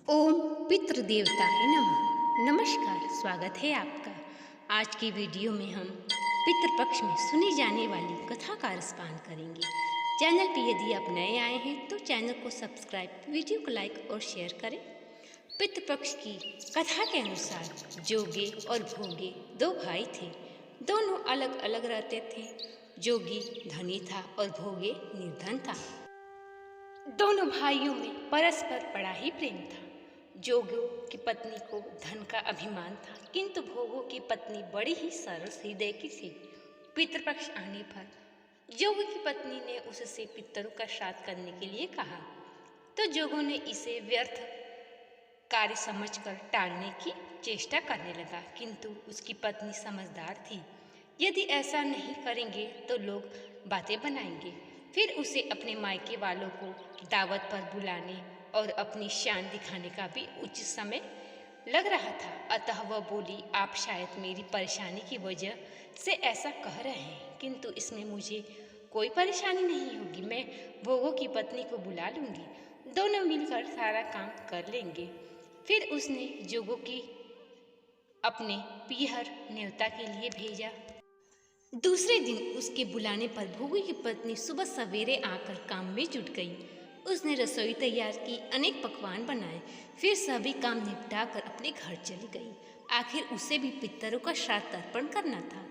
ओम पितृदेवताय नमः। नमस्कार, स्वागत है आपका। आज की वीडियो में हम पितृपक्ष में सुनी जाने वाली कथा का रसपान करेंगे। चैनल पर यदि आप नए आए हैं तो चैनल को सब्सक्राइब, वीडियो को लाइक और शेयर करें। पितृपक्ष की कथा के अनुसार जोगे और भोगे दो भाई थे। दोनों अलग अलग रहते थे। जोगी धनी था और भोगे निर्धन था। दोनों भाइयों में परस्पर बड़ा ही प्रेम था। जोगों की पत्नी को धन का अभिमान था, किंतु भोगों की पत्नी बड़ी ही सरल हृदय की थी। पितृपक्ष आने पर जोगों की पत्नी ने उससे पितरों का श्राद्ध करने के लिए कहा, तो जोगों ने इसे व्यर्थ कार्य समझकर टालने की चेष्टा करने लगा, किंतु उसकी पत्नी समझदार थी। यदि ऐसा नहीं करेंगे तो लोग बातें बनाएंगे। फिर उसे अपने मायके वालों को दावत पर बुलाने और अपनी शान दिखाने का भी उचित समय लग रहा था। अतः वह बोली, आप शायद मेरी परेशानी की वजह से ऐसा कह रहे हैं, किंतु इसमें मुझे कोई परेशानी नहीं होगी। मैं भोगों की पत्नी को बुला लूँगी, दोनों मिलकर सारा काम कर लेंगे। फिर उसने जोगों की अपने पीहर न्योता के लिए भेजा। दूसरे दिन उसके बुलाने पर भोगों की पत्नी सुबह सवेरे आकर काम में जुट गई। उसने रसोई तैयार की, अनेक पकवान बनाए, फिर सभी काम निपटाकर अपने घर चली गई। आखिर उसे भी पितरों का श्राद्ध तर्पण करना था।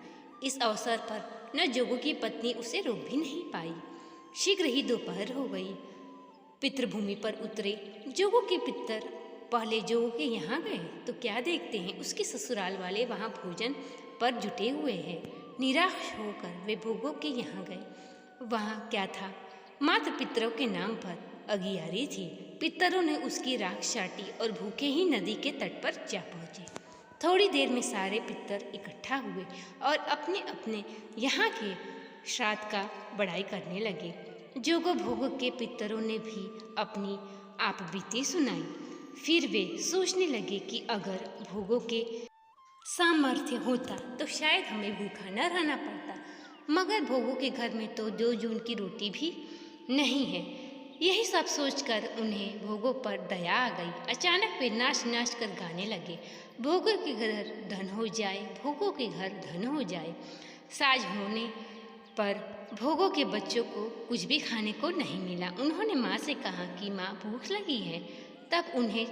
इस अवसर पर न जोगों की पत्नी उसे रोक भी नहीं पाई। शीघ्र ही दोपहर हो गई। पितृभूमि पर उतरे जोगों के पितर पहले जोगों के यहाँ गए तो क्या देखते हैं, उसके ससुराल वाले वहाँ भोजन पर जुटे हुए हैं। निराश होकर वे भोगों के यहाँ गए। वहाँ क्या था, मात्र पितरों के नाम पर अगियारी थी। पितरों ने उसकी राख चाटी और भूखे ही नदी के तट पर जा पहुँचे। थोड़ी देर में सारे पितर इकट्ठा हुए और अपने अपने यहाँ के श्राद्ध का बड़ाई करने लगे। जोगों भोगों के पितरों ने भी अपनी आपबीती सुनाई। फिर वे सोचने लगे कि अगर भोगों के सामर्थ्य होता तो शायद हमें भूखा न रहना पड़ता, मगर भोगों के घर में तो 2 जून की रोटी भी नहीं है। यही सब सोचकर उन्हें भोगों पर दया आ गई। अचानक वे नाच नाच कर गाने लगे, भोगों के घर धन हो जाए, भोगों के घर धन हो जाए। साँझ होने पर भोगों के बच्चों को कुछ भी खाने को नहीं मिला। उन्होंने माँ से कहा कि माँ, भूख लगी है। तब उन्हें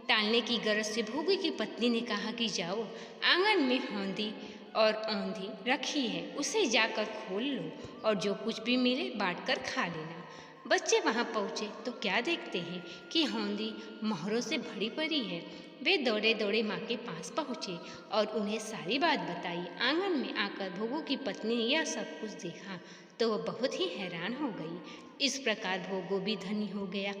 टालने की गरज से भोगों की पत्नी ने कहा कि जाओ, आंगन में हौंदी और औंधी रखी है, उसे जाकर खोल लो और जो कुछ भी मिले बांट कर खा लेना। बच्चे वहाँ पहुँचे तो क्या देखते हैं कि हौंदी मोहरों से भरी पड़ी है। वे दौड़े दौड़े माँ के पास पहुँचे और उन्हें सारी बात बताई। आंगन में आकर भोगों की पत्नी ने यह सब कुछ देखा तो वह बहुत ही हैरान हो गई। इस प्रकार भोगों भी धनी हो गया,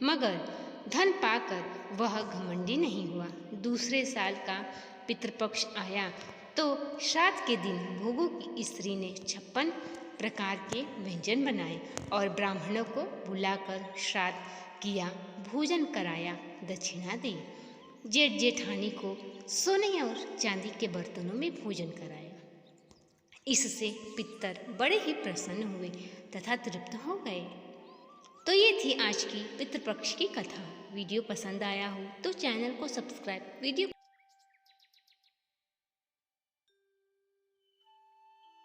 मगर धन पाकर वह घमंडी नहीं हुआ। दूसरे साल का पितृपक्ष आया तो श्राद्ध के दिन भोगों की स्त्री ने 56 प्रकार के व्यंजन बनाए और ब्राह्मणों को बुलाकर श्राद्ध किया, भोजन कराया, दक्षिणा दी। जेठ जेठानी को सोने और चांदी के बर्तनों में भोजन कराया। इससे पितर बड़े ही प्रसन्न हुए तथा तृप्त हो गए। तो ये थी आज की पितृपक्ष की कथा। वीडियो पसंद आया हो तो चैनल को सब्सक्राइब, वीडियो